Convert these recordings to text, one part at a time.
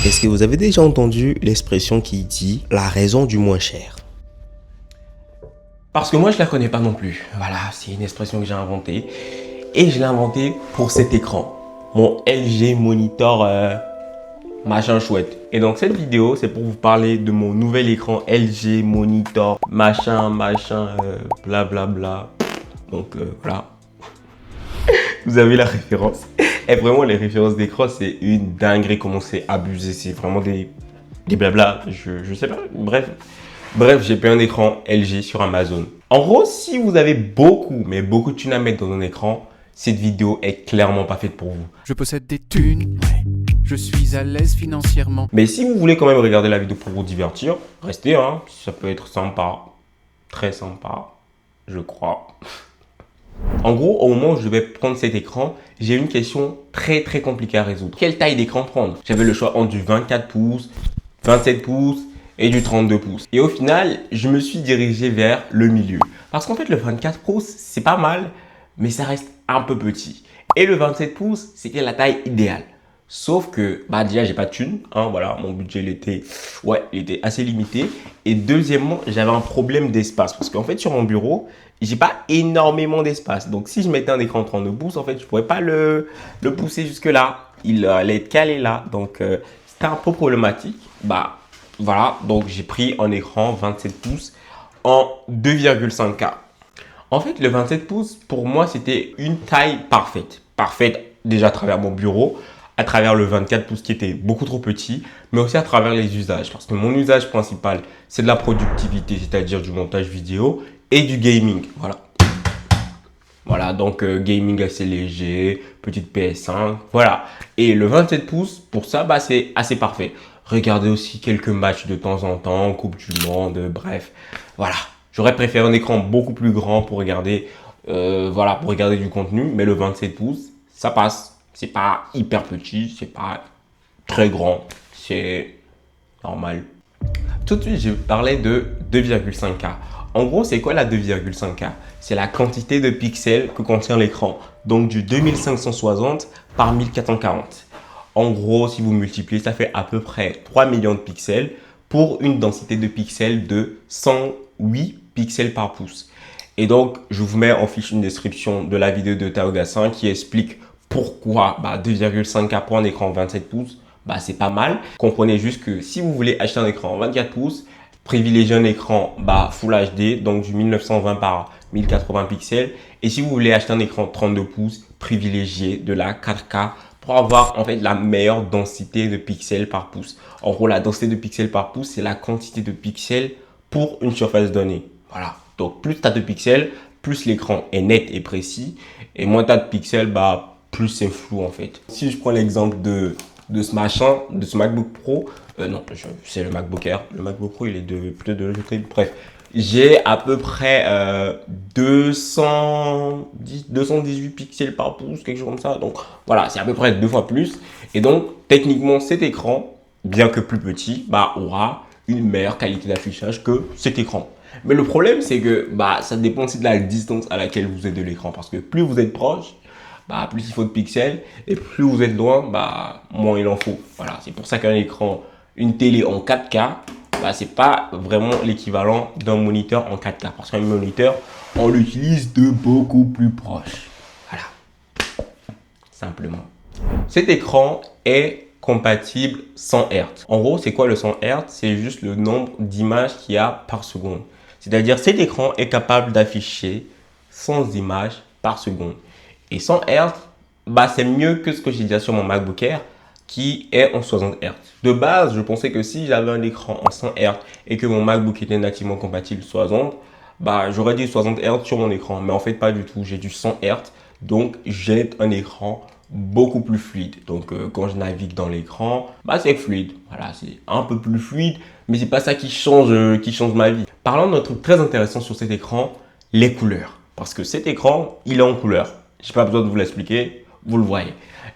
Est-ce que vous avez déjà entendu l'expression qui dit « la raison du moins cher » ? Parce que moi, je la connais pas non plus. Voilà, c'est une expression que j'ai inventée. Et je l'ai inventée pour cet écran. Mon LG Monitor machin chouette. Et donc, cette vidéo, c'est pour vous parler de mon nouvel écran LG Monitor machin, blablabla. Donc, voilà. Vous avez la référence. Et vraiment, les références d'écran, c'est une dinguerie, comment c'est abusé. C'est vraiment des blabla. Je sais pas. Bref, j'ai payé un écran LG sur Amazon. En gros, si vous avez beaucoup, mais beaucoup de thunes à mettre dans un écran, cette vidéo est clairement pas faite pour vous. Je possède des thunes, je suis à l'aise financièrement. Mais si vous voulez quand même regarder la vidéo pour vous divertir, restez, hein. Ça peut être sympa. Très sympa, je crois. En gros, au moment où je vais prendre cet écran, j'ai une question très compliquée à résoudre. Quelle taille d'écran prendre? J'avais le choix entre du 24 pouces, 27 pouces et du 32 pouces. Et au final, je me suis dirigé vers le milieu. Parce qu'en fait, le 24 pouces, c'est pas mal, mais ça reste un peu petit. Et le 27 pouces, c'était la taille idéale. Sauf que, déjà, j'ai pas de thune. Hein, voilà, mon budget, il était assez limité. Et deuxièmement, j'avais un problème d'espace. Parce qu'en fait, sur mon bureau, j'ai pas énormément d'espace. Donc, si je mettais un écran de 32 pouces, en fait, je pourrais pas le pousser jusque-là. Il allait être calé là. Donc, c'était un peu problématique. Voilà. Donc, j'ai pris un écran 27 pouces en 2,5K. En fait, le 27 pouces, pour moi, c'était une taille parfaite. Parfaite déjà à travers mon bureau, à travers le 24 pouces qui était beaucoup trop petit, mais aussi à travers les usages. Parce que mon usage principal, c'est de la productivité, c'est-à-dire du montage vidéo et du gaming. Voilà, donc gaming assez léger, petite PS5, voilà. Et le 27 pouces, pour ça, c'est assez parfait. Regardez aussi quelques matchs de temps en temps, Coupe du Monde, bref, voilà. J'aurais préféré un écran beaucoup plus grand pour regarder, pour regarder du contenu, mais le 27 pouces, ça passe. C'est pas hyper petit, c'est pas très grand, c'est normal. Tout de suite, je parlais de 2,5K. En gros, c'est quoi la 2,5K? C'est la quantité de pixels que contient l'écran. Donc du 2560 par 1440. En gros, si vous multipliez, ça fait à peu près 3 millions de pixels pour une densité de pixels de 108 pixels par pouce. Et donc, je vous mets en fiche une description de la vidéo de Tao Gassin qui explique pourquoi 2,5K pour un écran 27 pouces, c'est pas mal. Comprenez juste que si vous voulez acheter un écran 24 pouces, privilégiez un écran Full HD, donc du 1920 par 1080 pixels. Et si vous voulez acheter un écran 32 pouces, privilégiez de la 4K pour avoir en fait la meilleure densité de pixels par pouce. En gros, la densité de pixels par pouce, c'est la quantité de pixels pour une surface donnée. Voilà. Donc, plus tu as de pixels, plus l'écran est net et précis. Et moins tu as de pixels, plus c'est flou en fait. Si je prends l'exemple de ce machin, de ce MacBook Pro, c'est le MacBook Air. Le MacBook Pro, il est de plus de bref. J'ai à peu près 218 pixels par pouce, quelque chose comme ça. Donc voilà, c'est à peu près 2 fois plus. Et donc, techniquement, cet écran, bien que plus petit, aura une meilleure qualité d'affichage que cet écran. Mais le problème, c'est que ça dépend aussi de la distance à laquelle vous êtes de l'écran. Parce que plus vous êtes proche, plus il faut de pixels. Et plus vous êtes loin, moins il en faut. Voilà, c'est pour ça qu'un écran, une télé en 4K, c'est pas vraiment l'équivalent d'un moniteur en 4K. Parce qu'un moniteur, on l'utilise de beaucoup plus proche. Voilà. Simplement. Cet écran est compatible 100 Hz. En gros, c'est quoi le 100 Hz? C'est juste le nombre d'images qu'il y a par seconde. C'est-à-dire, cet écran est capable d'afficher 100 images par seconde. Et 100 Hz, c'est mieux que ce que j'ai déjà sur mon MacBook Air qui est en 60 Hz. De base, je pensais que si j'avais un écran en 100 Hz et que mon MacBook était nativement compatible 60, j'aurais dit 60 Hz sur mon écran. Mais en fait, pas du tout. J'ai du 100 Hz. Donc, j'ai un écran beaucoup plus fluide. Donc, quand je navigue dans l'écran, c'est fluide. Voilà, c'est un peu plus fluide, mais c'est pas ça qui change ma vie. Parlons d'un truc très intéressant sur cet écran, les couleurs. Parce que cet écran, il est en couleur. Je n'ai pas besoin de vous l'expliquer, vous le voyez.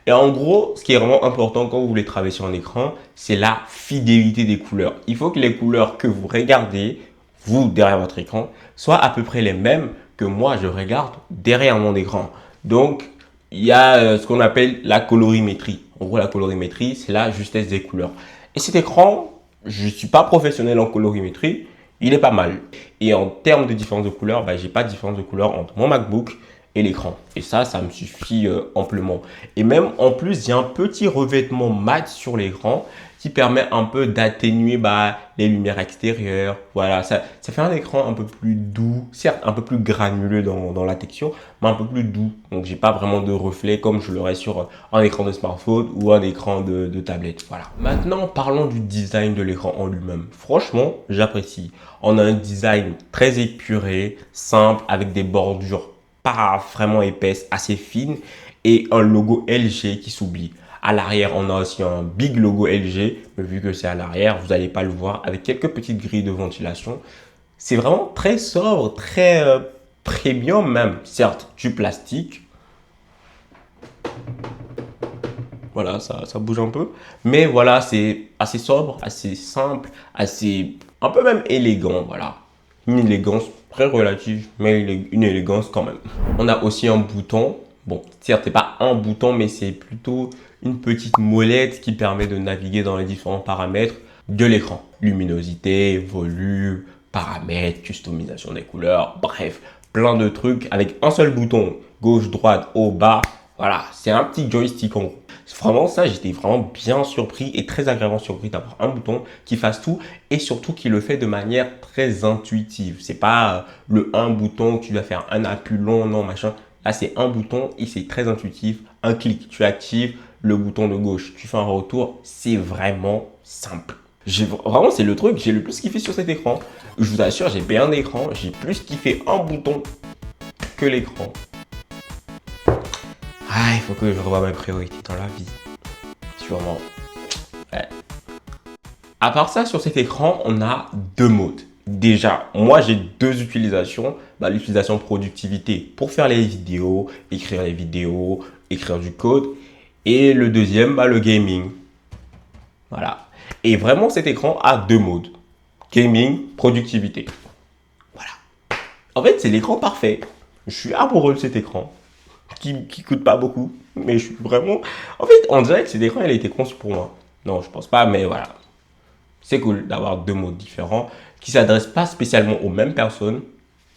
Et en gros, ce qui est vraiment important quand vous voulez travailler sur un écran, c'est la fidélité des couleurs. Il faut que les couleurs que vous regardez, vous, derrière votre écran, soient à peu près les mêmes que moi, je regarde derrière mon écran. Donc, il y a ce qu'on appelle la colorimétrie. En gros, la colorimétrie, c'est la justesse des couleurs. Et cet écran, je ne suis pas professionnel en colorimétrie, il est pas mal. Et en termes de différence de couleur, bah, j'ai pas de différence de couleur entre mon MacBook et l'écran. Et ça me suffit amplement. Et même en plus, il y a un petit revêtement mat sur l'écran qui permet un peu d'atténuer bah, les lumières extérieures. Voilà, ça fait un écran un peu plus doux, certes un peu plus granuleux dans la texture, mais un peu plus doux. Donc j'ai pas vraiment de reflet comme je l'aurais sur un écran de smartphone ou un écran de tablette. Voilà. Maintenant, parlons du design de l'écran en lui-même. Franchement, j'apprécie. On a un design très épuré, simple, avec des bordures pas vraiment épaisses, assez fines, et un logo LG qui s'oublie. À l'arrière, on a aussi un big logo LG, mais vu que c'est à l'arrière, vous n'allez pas le voir, avec quelques petites grilles de ventilation. C'est vraiment très sobre, très premium même. Certes, du plastique. Voilà, ça bouge un peu. Mais voilà, c'est assez sobre, assez simple, assez un peu même élégant. Voilà. Une élégance très relative, mais une élégance quand même. On a aussi un bouton. Bon, certes, c'est pas un bouton, mais c'est plutôt une petite molette qui permet de naviguer dans les différents paramètres de l'écran. Luminosité, volume, paramètres, customisation des couleurs, bref, plein de trucs avec un seul bouton, gauche, droite, haut, bas. Voilà, c'est un petit joystick en gros. Vraiment ça, j'étais vraiment bien surpris et très agréablement surpris d'avoir un bouton qui fasse tout et surtout qui le fait de manière très intuitive. C'est pas le un bouton que tu dois faire un appui long, non machin. Là, c'est un bouton et c'est très intuitif. Un clic, tu actives le bouton de gauche, tu fais un retour. C'est vraiment simple. Vraiment, c'est le truc que j'ai le plus kiffé sur cet écran. Je vous assure, j'ai payé un écran, j'ai plus kiffé un bouton que l'écran. Ah, il faut que je revoie mes priorités dans la vie. Sûrement. Ouais. À part ça, sur cet écran, on a deux modes. Déjà, moi, j'ai deux utilisations. Bah, l'utilisation productivité pour faire les vidéos, écrire du code. Et le deuxième, bah, le gaming. Voilà. Et vraiment, cet écran a deux modes. Gaming, productivité. Voilà. En fait, c'est l'écran parfait. Je suis amoureux de cet écran. Qui coûte pas beaucoup. Mais je suis vraiment... En fait, on dirait que cet écran, il a été conçu pour moi. Non, je pense pas, mais voilà. C'est cool d'avoir deux modes différents qui s'adressent pas spécialement aux mêmes personnes,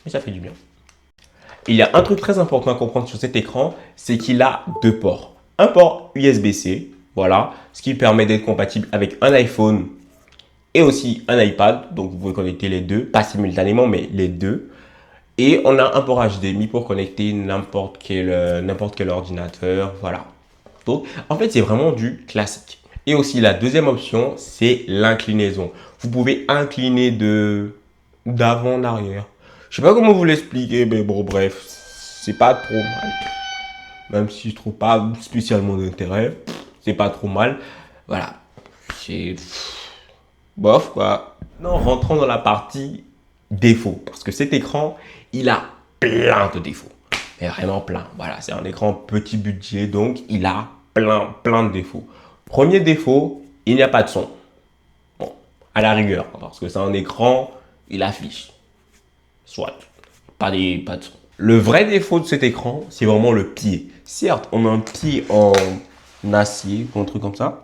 mais ça fait du bien. Il y a un truc très important à comprendre sur cet écran, c'est qu'il a deux ports. Un port USB-C, voilà, ce qui permet d'être compatible avec un iPhone et aussi un iPad. Donc, vous pouvez connecter les deux, pas simultanément, mais les deux. Et on a un port HDMI pour connecter n'importe quel ordinateur, voilà. Donc, en fait, c'est vraiment du classique. Et aussi, la deuxième option, c'est l'inclinaison. Vous pouvez incliner d'avant en arrière. Je sais pas comment vous l'expliquer, mais bon, bref, c'est pas trop mal. Même si je trouve pas spécialement d'intérêt, c'est pas trop mal. Voilà, c'est bof quoi. Non, rentrons dans la partie défauts, parce que cet écran, il a plein de défauts. Mais vraiment plein. Voilà, c'est un écran petit budget, donc il a plein de défauts. Premier défaut, il n'y a pas de son. Bon, à la rigueur, parce que c'est un écran, il affiche. Soit, pas de son. Le vrai défaut de cet écran, c'est vraiment le pied. Certes, on a un pied en acier, ou un truc comme ça.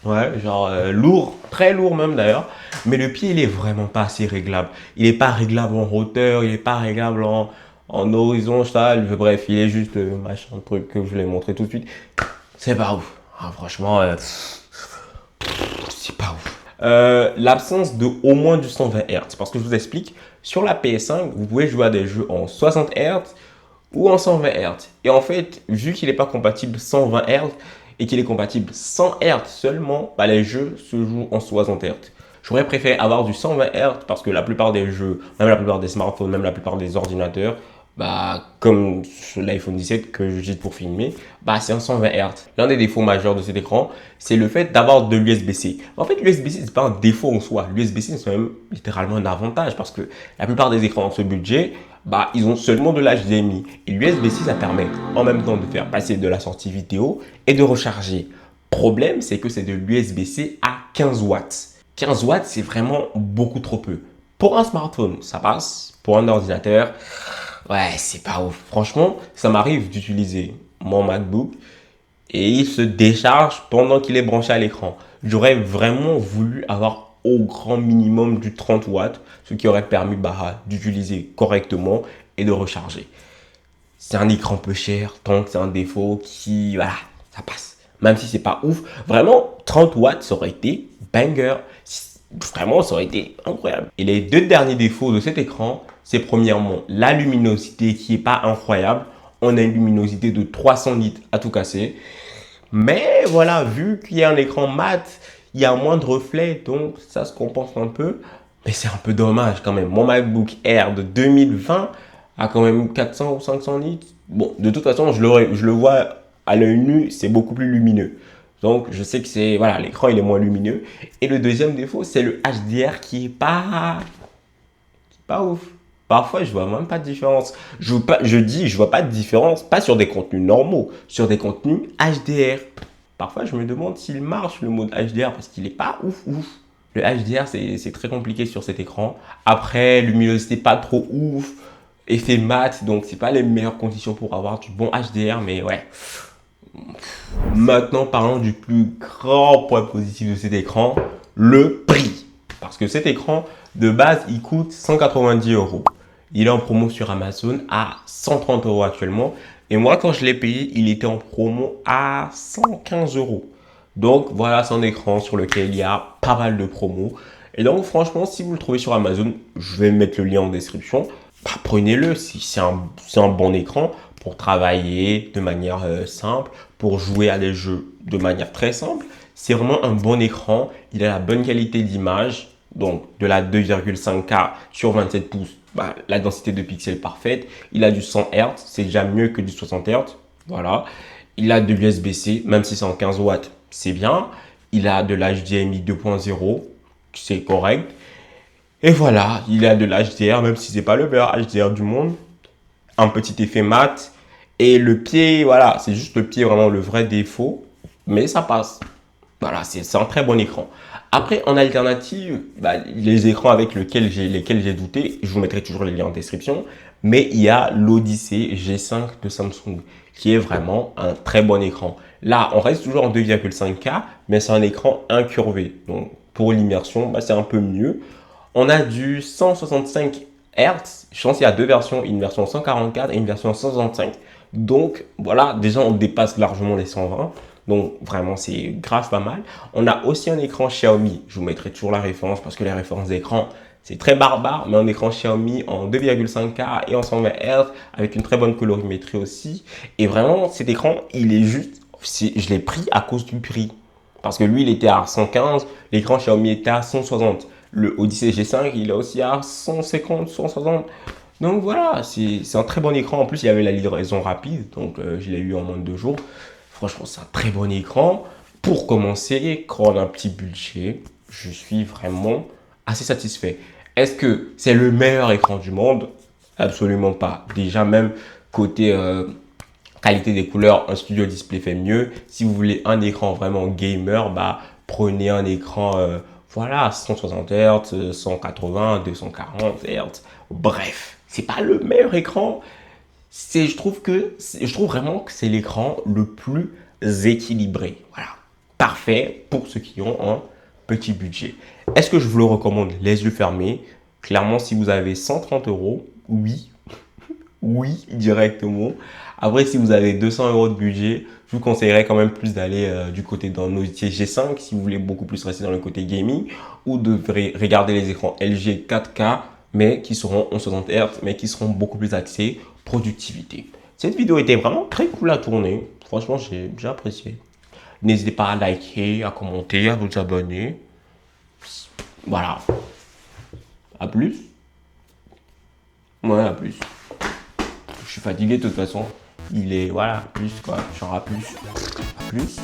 Ouais, genre lourd, très lourd même d'ailleurs. Mais le pied, il est vraiment pas assez réglable. Il est pas réglable en hauteur, il est pas réglable en horizontal. Bref, il est juste machin truc que je vous l'ai montré tout de suite. C'est pas ouf. Ah, franchement, c'est pas ouf. L'absence de au moins du 120 Hz. Parce que je vous explique, sur la PS5, vous pouvez jouer à des jeux en 60 Hz ou en 120 Hz. Et en fait, vu qu'il n'est pas compatible 120 Hz et qu'il est compatible 100 Hz seulement, bah, les jeux se jouent en 60 Hz. J'aurais préféré avoir du 120 Hz parce que la plupart des jeux, même la plupart des smartphones, même la plupart des ordinateurs, bah, comme l'iPhone 17 que j'utilise pour filmer, bah, c'est en 120 Hz. L'un des défauts majeurs de cet écran, c'est le fait d'avoir de l'USB-C. En fait, l'USB-C, c'est pas un défaut en soi. L'USB-C, c'est même littéralement un avantage parce que la plupart des écrans de ce budget, bah, ils ont seulement de l'HDMI. Et l'USB-C, ça permet en même temps de faire passer de la sortie vidéo et de recharger. Problème, c'est que c'est de l'USB-C à 15 watts. 15 watts, c'est vraiment beaucoup trop peu. Pour un smartphone, ça passe. Pour un ordinateur, ouais, c'est pas ouf. Franchement, ça m'arrive d'utiliser mon MacBook et il se décharge pendant qu'il est branché à l'écran. J'aurais vraiment voulu avoir au grand minimum du 30 watts, ce qui aurait permis d'utiliser correctement et de recharger. C'est un écran peu cher, donc c'est un défaut qui, voilà, ça passe. Même si c'est pas ouf, vraiment 30 watts, ça aurait été banger. Vraiment, ça aurait été incroyable. Et les deux derniers défauts de cet écran, c'est premièrement la luminosité qui est pas incroyable. On a une luminosité de 300 nits à tout casser. Mais voilà, vu qu'il y a un écran mat, il y a moins de reflets, donc ça se compense un peu. Mais c'est un peu dommage quand même. Mon MacBook Air de 2020 a quand même 400 ou 500 nits. Bon, de toute façon, je le vois à l'œil nu, c'est beaucoup plus lumineux. Donc, je sais que c'est, voilà, l'écran il est moins lumineux. Et le deuxième défaut, c'est le HDR qui est pas ouf. Parfois, je vois même pas de différence. Je vois pas de différence, pas sur des contenus normaux, sur des contenus HDR. Parfois, je me demande s'il marche le mode HDR parce qu'il est pas ouf. Le HDR, c'est très compliqué sur cet écran. Après, luminosité pas trop ouf, effet mat, donc c'est pas les meilleures conditions pour avoir du bon HDR, mais ouais. Maintenant, parlons du plus grand point positif de cet écran, le prix. Parce que cet écran, de base, il coûte 190 euros. Il est en promo sur Amazon à 130 euros actuellement. Et moi, quand je l'ai payé, il était en promo à 115 euros. Donc, voilà, c'est un écran sur lequel il y a pas mal de promos. Et donc, franchement, si vous le trouvez sur Amazon, je vais mettre le lien en description. Prenez-le, c'est un bon écran pour travailler de manière simple, pour jouer à des jeux de manière très simple. C'est vraiment un bon écran. Il a la bonne qualité d'image, donc de la 2,5K sur 27 pouces. La densité de pixels parfaite. Il a du 100 Hz, c'est déjà mieux que du 60 Hz. Voilà. Il a de l'USB-C, même si c'est en 15 watts, c'est bien. Il a de l'HDMI 2.0, c'est correct. Et voilà, il a de l'HDR, même si c'est pas le meilleur HDR du monde. Un petit effet mat. Et le pied, voilà, c'est juste le pied, vraiment le vrai défaut. Mais ça passe. Voilà, c'est un très bon écran. Après, en alternative, les écrans avec lesquels j'ai douté, je vous mettrai toujours les liens en description. Mais il y a l'Odyssey G5 de Samsung, qui est vraiment un très bon écran. Là, on reste toujours en 2,5K, mais c'est un écran incurvé. Donc, pour l'immersion, c'est un peu mieux. On a du 165 Hz. Je pense qu'il y a deux versions, une version 144 et une version 165. Donc voilà, déjà on dépasse largement les 120. Donc vraiment c'est grave pas mal. On a aussi un écran Xiaomi. Je vous mettrai toujours la référence parce que les références d'écran c'est très barbare. Mais un écran Xiaomi en 2,5K et en 120 Hz avec une très bonne colorimétrie aussi. Et vraiment cet écran il est juste, je l'ai pris à cause du prix. Parce que lui il était à 115, l'écran Xiaomi était à 160. Le Odyssey G5, il est aussi à 150, 160. Donc voilà, c'est un très bon écran. En plus, il y avait la livraison rapide, donc je l'ai eu en moins de 2 jours. Franchement, c'est un très bon écran. Pour commencer, quand on a un petit budget, je suis vraiment assez satisfait. Est-ce que c'est le meilleur écran du monde? Absolument pas. Déjà, même côté qualité des couleurs, un Studio Display fait mieux. Si vous voulez un écran vraiment gamer, prenez un écran voilà, 160 Hz, 180, 240 Hz. Bref, c'est pas le meilleur écran. Je trouve vraiment que c'est l'écran le plus équilibré. Voilà, parfait pour ceux qui ont un petit budget. Est-ce que je vous le recommande les yeux fermés? Clairement, si vous avez 130 euros, oui, oui, directement. Après, si vous avez 200 euros de budget, je vous conseillerais quand même plus d'aller du côté d'un Odyssey G5 si vous voulez beaucoup plus rester dans le côté gaming ou de regarder les écrans LG 4K mais qui seront en 60 Hz mais qui seront beaucoup plus axés productivité. Cette vidéo était vraiment très cool à tourner. Franchement, j'ai apprécié. N'hésitez pas à liker, à commenter, à vous abonner. Voilà. À plus. Ouais, à plus. Je suis fatigué de toute façon. Il est, voilà, plus quoi, genre à plus. À plus.